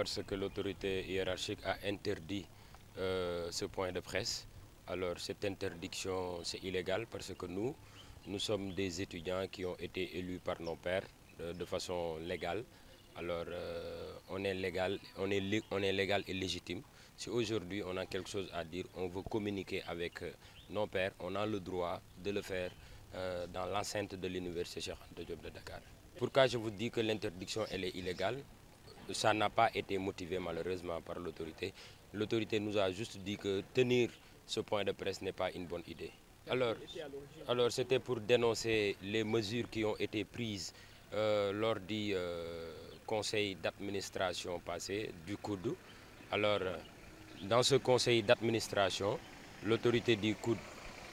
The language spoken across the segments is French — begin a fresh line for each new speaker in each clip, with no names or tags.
parce que l'autorité hiérarchique a interdit ce point de presse. Alors cette interdiction, c'est illégal parce que nous sommes des étudiants qui ont été élus par nos pairs de façon légale. Alors on est légal et légitime. Si aujourd'hui on a quelque chose à dire, on veut communiquer avec nos pairs, on a le droit de le faire dans l'enceinte de l'université Cheikh Anta Diop de Dakar. Pourquoi je vous dis que l'interdiction elle est illégale? Ça n'a pas été motivé malheureusement par l'autorité. L'autorité nous a juste dit que tenir ce point de presse n'est pas une bonne idée. Alors c'était pour dénoncer les mesures qui ont été prises lors du conseil d'administration passé du COUD. Alors dans ce conseil d'administration, l'autorité du COUD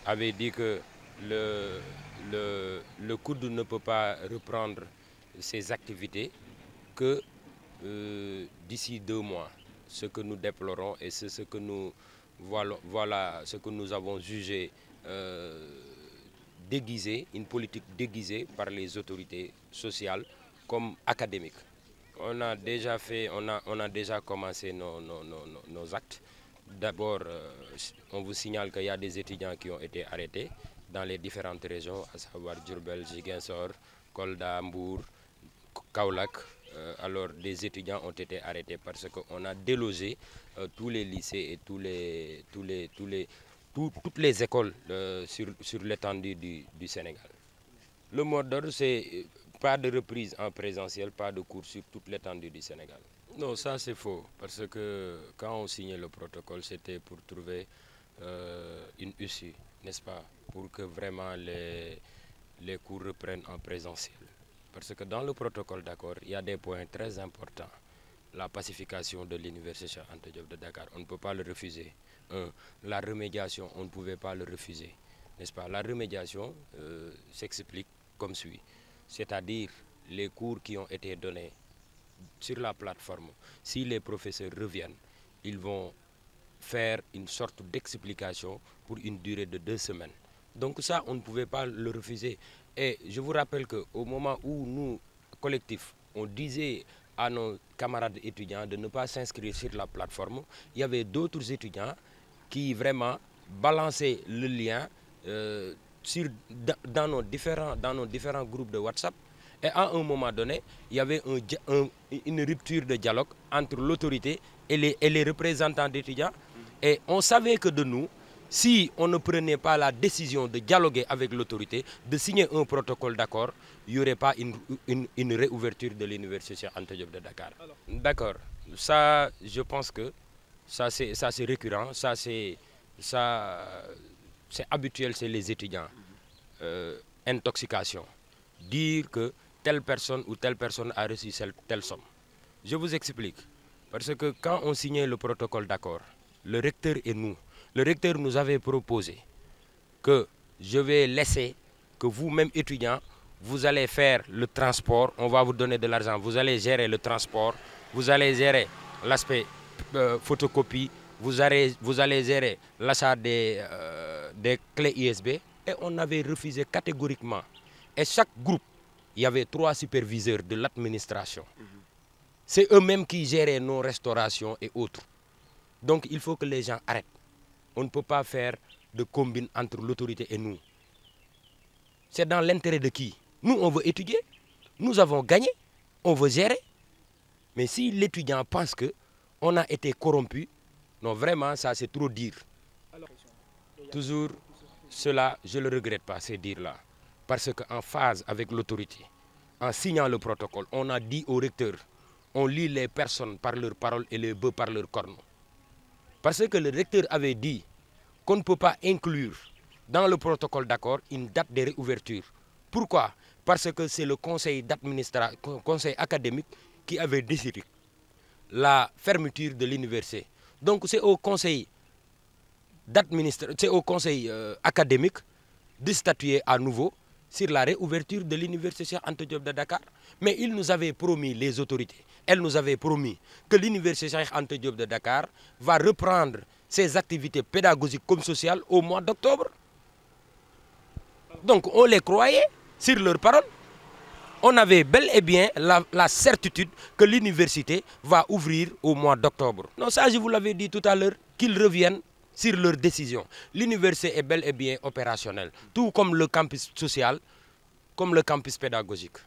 avait dit que le COUD ne peut pas reprendre ses activités que d'ici 2 mois. Ce que nous déplorons et c'est ce que nous voilà ce que nous avons jugé déguisé, une politique déguisée par les autorités sociales comme académiques. On a déjà commencé nos actes. D'abord, on vous signale qu'il y a des étudiants qui ont été arrêtés dans les différentes régions, à savoir Diourbel, Ziguinchor, Kolda, Mbour, Kaolack. Alors des étudiants ont été arrêtés parce qu'on a délogé tous les lycées et toutes les écoles sur l'étendue du Sénégal. Le mot d'ordre, c'est pas de reprise en présentiel, pas de cours sur toute l'étendue du Sénégal. Non, ça c'est faux, parce que quand on signait le protocole, c'était pour trouver une issue, n'est-ce pas, pour que vraiment les cours reprennent en présentiel. Parce que dans le protocole d'accord, il y a des points très importants. La pacification de l'université Cheikh Anta Diop de Dakar, on ne peut pas le refuser. La remédiation, on ne pouvait pas le refuser. N'est-ce pas? La remédiation s'explique comme suit. C'est-à-dire les cours qui ont été donnés sur la plateforme, si les professeurs reviennent, ils vont faire une sorte d'explication pour une durée de 2 semaines. Donc ça, on ne pouvait pas le refuser. Et je vous rappelle qu'au moment où nous, collectifs, on disait à nos camarades étudiants de ne pas s'inscrire sur la plateforme, il y avait d'autres étudiants qui vraiment balançaient le lien dans nos différents groupes de WhatsApp. Et à un moment donné, il y avait une rupture de dialogue entre l'autorité et les représentants d'étudiants. Et on savait que de nous, si on ne prenait pas la décision de dialoguer avec l'autorité, de signer un protocole d'accord, il n'y aurait pas une réouverture de l'université Cheikh Anta Diop de Dakar. D'accord. Ça, je pense que ça c'est récurrent, ça c'est habituel chez les étudiants. Intoxication. Dire que telle personne ou telle personne a reçu telle somme. Je vous explique. Parce que quand on signait le protocole d'accord, le recteur et nous, le recteur nous avait proposé que je vais laisser que vous-même étudiants, vous allez faire le transport, on va vous donner de l'argent, vous allez gérer le transport, vous allez gérer l'aspect photocopie, vous allez gérer l'achat des clés USB. Et on avait refusé catégoriquement. Et chaque groupe, il y avait 3 superviseurs de l'administration. C'est eux-mêmes qui géraient nos restaurations et autres. Donc il faut que les gens arrêtent. On ne peut pas faire de combine entre l'autorité et nous. C'est dans l'intérêt de qui? Nous, on veut étudier. Nous avons gagné. On veut gérer. Mais si l'étudiant pense qu'on a été corrompu, non, vraiment, ça c'est trop dire. Toujours, cela, je ne le regrette pas, ces dires-là. Parce qu'en phase avec l'autorité, en signant le protocole, on a dit au recteur, on lit les personnes par leurs paroles et les bœufs par leurs cornes. Parce que le recteur avait dit qu'on ne peut pas inclure dans le protocole d'accord une date de réouverture. Pourquoi? Parce que c'est le conseil académique qui avait décidé la fermeture de l'université. Donc c'est au conseil académique de statuer à nouveau sur la réouverture de l'université Cheikh Anta Diop de Dakar. Mais ils nous avaient promis, les autorités, elles nous avaient promis que l'université Cheikh Anta Diop de Dakar va reprendre ses activités pédagogiques comme sociales au mois d'octobre. Donc on les croyait sur leurs paroles. on avait bel et bien la certitude que l'université va ouvrir au mois d'octobre. Non, ça je vous l'avais dit tout à l'heure, qu'ils reviennent sur leurs décisions. L'université est bel et bien opérationnelle, tout comme le campus social, comme le campus pédagogique.